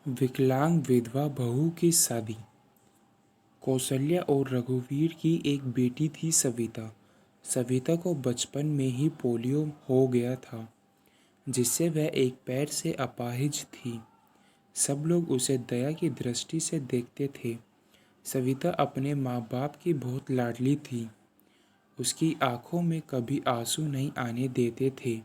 विकलांग विधवा बहू की शादी। कौशल्या और रघुवीर की एक बेटी थी सविता। सविता को बचपन में ही पोलियो हो गया था, जिससे वह एक पैर से अपाहिज थी। सब लोग उसे दया की दृष्टि से देखते थे। सविता अपने माँ बाप की बहुत लाडली थी। उसकी आंखों में कभी आंसू नहीं आने देते थे।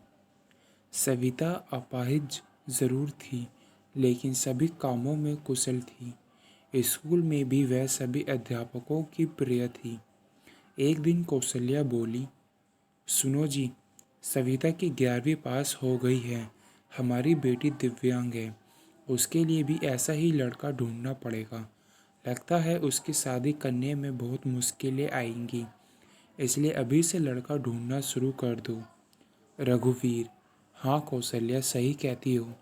सविता अपाहिज जरूर थी, लेकिन सभी कामों में कुशल थी। स्कूल में भी वह सभी अध्यापकों की प्रिय थी। एक दिन कौशल्या बोली, सुनो जी, सविता की 11वीं पास हो गई है। हमारी बेटी दिव्यांग है। उसके लिए भी ऐसा ही लड़का ढूंढना पड़ेगा। लगता है उसकी शादी करने में बहुत मुश्किलें आएंगी, इसलिए अभी से लड़का ढूंढना शुरू कर दो। रघुवीर, हाँ कौशल्या, सही कहती हो।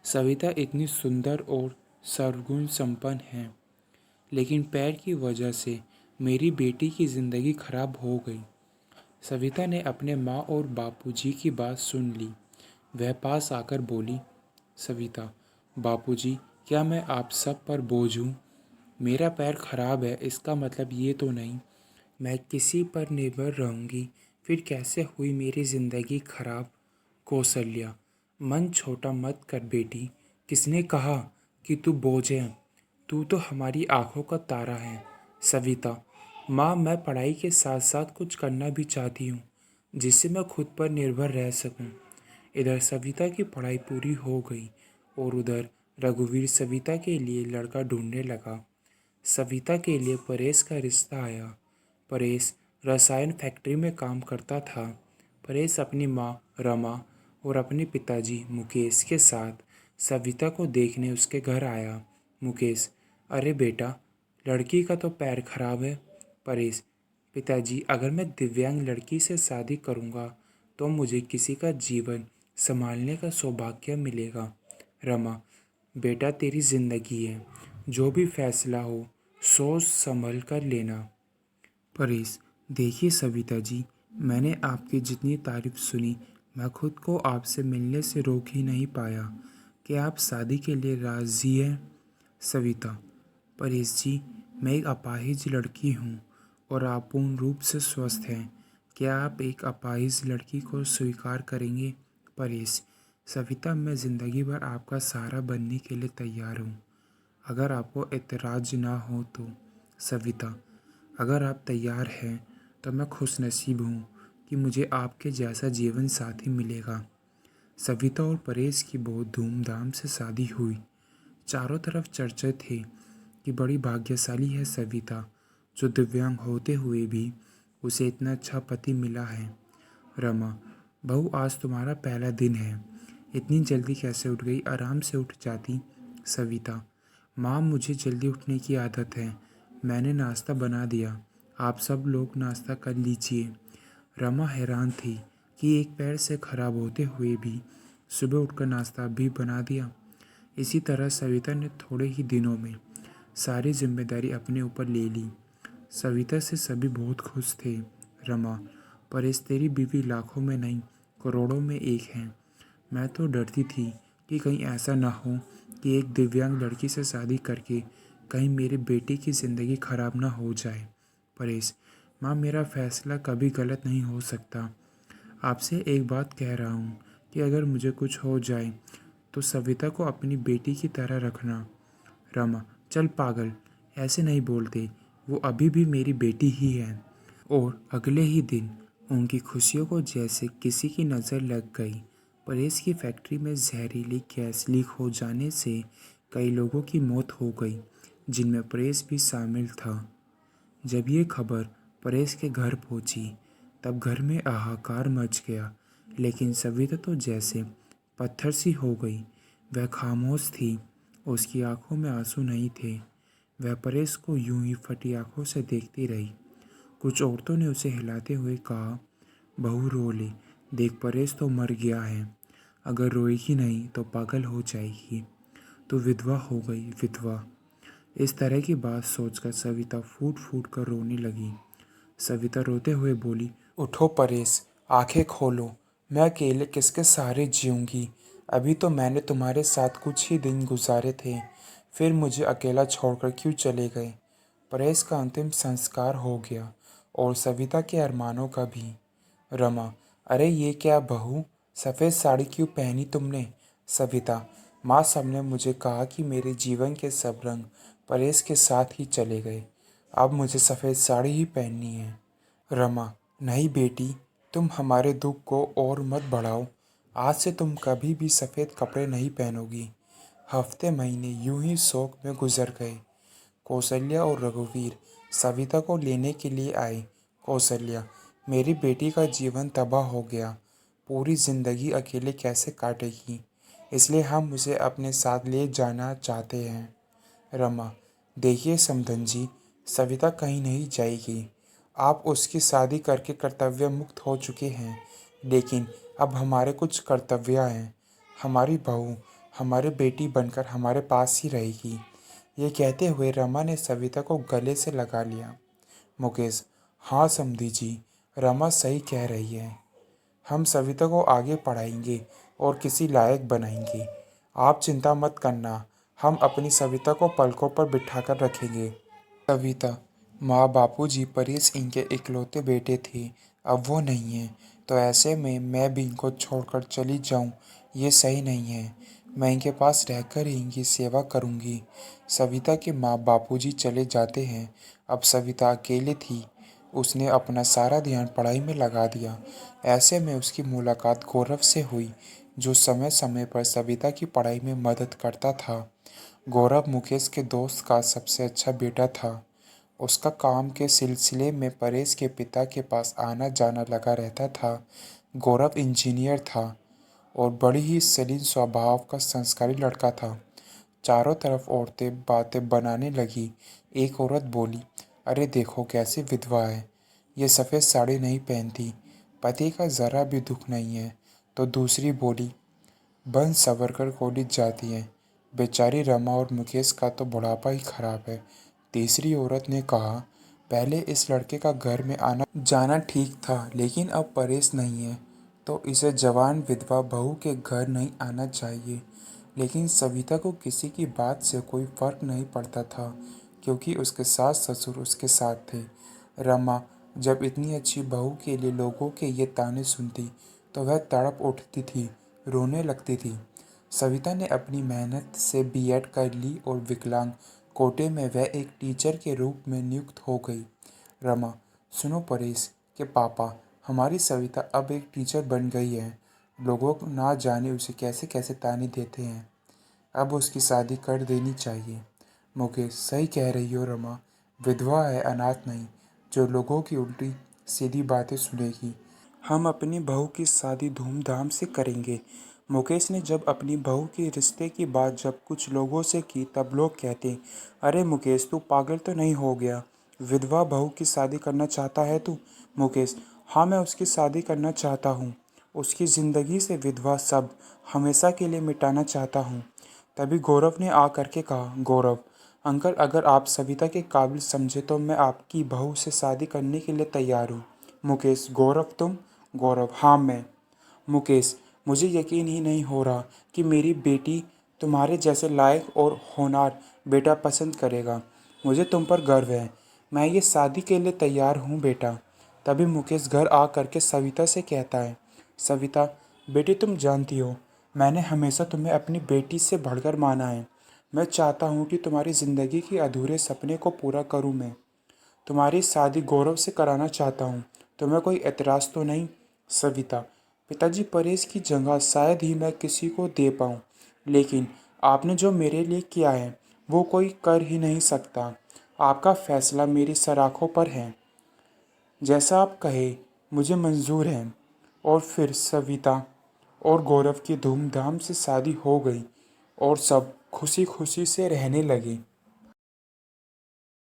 सविता इतनी सुंदर और सर्वगुण संपन्न है, लेकिन पैर की वजह से मेरी बेटी की जिंदगी खराब हो गई। सविता ने अपने माँ और बापूजी की बात सुन ली। वह पास आकर बोली, सविता, बापूजी, क्या मैं आप सब पर बोझ हूँ? मेरा पैर खराब है, इसका मतलब ये तो नहीं मैं किसी पर निर्भर रहूंगी। फिर कैसे हुई मेरी जिंदगी खराब? कौशल्या, मन छोटा मत कर बेटी। किसने कहा कि तू बोझ है? तू तो हमारी आंखों का तारा है। सविता, माँ, मैं पढ़ाई के साथ साथ कुछ करना भी चाहती हूँ, जिससे मैं खुद पर निर्भर रह सकूँ। इधर सविता की पढ़ाई पूरी हो गई और उधर रघुवीर सविता के लिए लड़का ढूंढने लगा। सविता के लिए परेश का रिश्ता आया। परेश रसायन फैक्ट्री में काम करता था। परेश अपनी माँ रमा और अपने पिताजी मुकेश के साथ सविता को देखने उसके घर आया। मुकेश, अरे बेटा, लड़की का तो पैर खराब है। परेश, पिताजी, अगर मैं दिव्यांग लड़की से शादी करूँगा तो मुझे किसी का जीवन संभालने का सौभाग्य मिलेगा। रमा, बेटा, तेरी जिंदगी है, जो भी फैसला हो सोच संभल कर लेना। परेश, देखिए सविता जी, मैंने आपकी जितनी तारीफ सुनी, मैं खुद को आपसे मिलने से रोक ही नहीं पाया। कि आप शादी के लिए राजी हैं? सविता, परेश जी, मैं एक अपाहिज लड़की हूँ और आप पूर्ण रूप से स्वस्थ हैं। क्या आप एक अपाहिज लड़की को स्वीकार करेंगे? परेश, सविता, मैं ज़िंदगी भर आपका सहारा बनने के लिए तैयार हूँ, अगर आपको एतराज़ ना हो तो। सविता, अगर आप तैयार हैं तो मैं खुशनसीब हूँ कि मुझे आपके जैसा जीवन साथी मिलेगा। सविता और परेश की बहुत धूमधाम से शादी हुई। चारों तरफ चर्चा थी कि बड़ी भाग्यशाली है सविता, जो दिव्यांग होते हुए भी उसे इतना अच्छा पति मिला है। रमा, बहू, आज तुम्हारा पहला दिन है, इतनी जल्दी कैसे उठ गई? आराम से उठ जाती। सविता, माँ, मुझे जल्दी उठने की आदत है, मैंने नाश्ता बना दिया, आप सब लोग नाश्ता कर लीजिए। रमा हैरान थी कि एक पैर से खराब होते हुए भी सुबह उठकर नाश्ता भी बना दिया। इसी तरह सविता ने थोड़े ही दिनों में सारी जिम्मेदारी अपने ऊपर ले ली। सविता से सभी बहुत खुश थे। रमा, परेश, तेरी बीवी लाखों में नहीं करोड़ों में एक है। मैं तो डरती थी कि कहीं ऐसा ना हो कि एक दिव्यांग लड़की से शादी करके कहीं मेरे बेटे की ज़िंदगी खराब ना हो जाए। परेश, माँ, मेरा फैसला कभी गलत नहीं हो सकता। आपसे एक बात कह रहा हूँ कि अगर मुझे कुछ हो जाए तो सविता को अपनी बेटी की तरह रखना। रमा, चल पागल, ऐसे नहीं बोलते, वो अभी भी मेरी बेटी ही है। और अगले ही दिन उनकी खुशियों को जैसे किसी की नज़र लग गई। परेश की फैक्ट्री में जहरीली गैस लीक हो जाने से कई लोगों की मौत हो गई, जिनमें परेश भी शामिल था। जब ये खबर परेश के घर पहुंची, तब घर में हाहाकार मच गया। लेकिन सविता तो जैसे पत्थर सी हो गई। वह खामोश थी, उसकी आंखों में आंसू नहीं थे। वह परेश को यूं ही फटी आंखों से देखती रही। कुछ औरतों ने उसे हिलाते हुए कहा, बहू रो ले, देख परेश तो मर गया है, अगर रोएगी नहीं तो पागल हो जाएगी, तो विधवा हो गई, विधवा। इस तरह की बात सोचकर सविता फूट फूट कर रोने लगी। सविता रोते हुए बोली, उठो परेश, आंखें खोलो, मैं अकेले किसके सहारे जीऊँगी? अभी तो मैंने तुम्हारे साथ कुछ ही दिन गुजारे थे, फिर मुझे अकेला छोड़कर क्यों चले गए। परेश का अंतिम संस्कार हो गया और सविता के अरमानों का भी। रमा, अरे ये क्या बहू, सफ़ेद साड़ी क्यों पहनी तुमने। सविता, माँ सबने मुझे कहा कि मेरे जीवन के सब रंग परेश के साथ ही चले गए, अब मुझे सफ़ेद साड़ी ही पहननी है। रमा, नहीं बेटी, तुम हमारे दुख को और मत बढ़ाओ। आज से तुम कभी भी सफ़ेद कपड़े नहीं पहनोगी। हफ्ते महीने यूं ही शौक में गुजर गए। कौशल्या और रघुवीर सविता को लेने के लिए आए। कौशल्या, मेरी बेटी का जीवन तबाह हो गया, पूरी जिंदगी अकेले कैसे काटेगी, इसलिए हम उसे अपने साथ ले जाना चाहते हैं। रमा, देखिए समधन जी, सविता कहीं नहीं जाएगी। आप उसकी शादी करके कर्तव्य मुक्त हो चुके हैं, लेकिन अब हमारे कुछ कर्तव्य हैं। हमारी बहू हमारी बेटी बनकर हमारे पास ही रहेगी। ये कहते हुए रमा ने सविता को गले से लगा लिया। मुकेश, हाँ समधी जी, रमा सही कह रही है। हम सविता को आगे पढ़ाएंगे और किसी लायक बनाएंगे। आप चिंता मत करना, हम अपनी सविता को पलकों पर बिठाकर रखेंगे। सविता, माँ बापूजी परेश इनके इकलौते बेटे थे, अब वो नहीं है, तो ऐसे में मैं भी इनको छोड़कर चली जाऊं, ये सही नहीं है। मैं इनके पास रहकर ही इनकी सेवा करूंगी। सविता के माँ बापूजी चले जाते हैं, अब सविता अकेली थी। उसने अपना सारा ध्यान पढ़ाई में लगा दिया। ऐसे में उसकी मुलाकात गौरव से हुई, जो समय समय पर सविता की पढ़ाई में मदद करता था। गौरव मुकेश के दोस्त का सबसे अच्छा बेटा था। उसका काम के सिलसिले में परेश के पिता के पास आना जाना लगा रहता था। गौरव इंजीनियर था और बड़ी ही सलीन स्वभाव का संस्कारी लड़का था। चारों तरफ औरतें बातें बनाने लगी। एक औरत बोली, अरे देखो कैसी विधवा है, ये सफ़ेद साड़ी नहीं पहनती, पति का ज़रा भी दुख नहीं है। तो दूसरी बोली, बन संवर कर कॉलेज जाती है, बेचारी रमा और मुकेश का तो बुढ़ापा ही खराब है। तीसरी औरत ने कहा, पहले इस लड़के का घर में आना जाना ठीक था, लेकिन अब परेश नहीं है तो इसे जवान विधवा बहू के घर नहीं आना चाहिए। लेकिन सविता को किसी की बात से कोई फर्क नहीं पड़ता था, क्योंकि उसके सास ससुर उसके साथ थे। रमा जब इतनी अच्छी बहू के लिए लोगों के ये ताने सुनती तो वह तड़प उठती थी, रोने लगती थी। सविता ने अपनी मेहनत से बीएड कर ली और विकलांग कोटे में वह एक टीचर के रूप में नियुक्त हो गई। रमा, सुनो परेश के पापा, हमारी सविता अब एक टीचर बन गई है। लोगों ना जाने उसे कैसे कैसे ताने देते हैं, अब उसकी शादी कर देनी चाहिए। मुकेश, सही कह रही हो रमा, विधवा है, अनाथ नहीं, जो लोगों की उल्टी सीधी बातें सुनेगी। हम अपनी बहू की शादी धूमधाम से करेंगे। मुकेश ने जब अपनी बहू के रिश्ते की बात जब कुछ लोगों से की, तब लोग कहते, अरे मुकेश, तू पागल तो नहीं हो गया, विधवा बहू की शादी करना चाहता है तू। मुकेश, हाँ मैं उसकी शादी करना चाहता हूँ, उसकी ज़िंदगी से विधवा शब्द हमेशा के लिए मिटाना चाहता हूँ। तभी गौरव ने आ करके कहा, गौरव अंकल, अगर आप सविता के काबिल समझे तो मैं आपकी बहू से शादी करने के लिए तैयार हूँ। मुकेश, गौरव तुम? गौरव, हाँ मैं। मुकेश, मुझे यकीन ही नहीं हो रहा कि मेरी बेटी तुम्हारे जैसे लायक और होनहार बेटा पसंद करेगा। मुझे तुम पर गर्व है, मैं ये शादी के लिए तैयार हूँ बेटा। तभी मुकेश घर आ करके सविता से कहता है, सविता बेटी, तुम जानती हो मैंने हमेशा तुम्हें अपनी बेटी से बढ़कर माना है। मैं चाहता हूँ कि तुम्हारी ज़िंदगी के अधूरे सपने को पूरा करूँ। मैं तुम्हारी शादी गौरव से कराना चाहता हूँ, तुम्हें कोई एतराज़ तो नहीं? सविता, पिताजी परेश की जगह शायद ही मैं किसी को दे पाऊँ, लेकिन आपने जो मेरे लिए किया है वो कोई कर ही नहीं सकता। आपका फैसला मेरी सराखों पर है, जैसा आप कहे मुझे मंजूर है। और फिर सविता और गौरव की धूमधाम से शादी हो गई और सब खुशी खुशी से रहने लगे।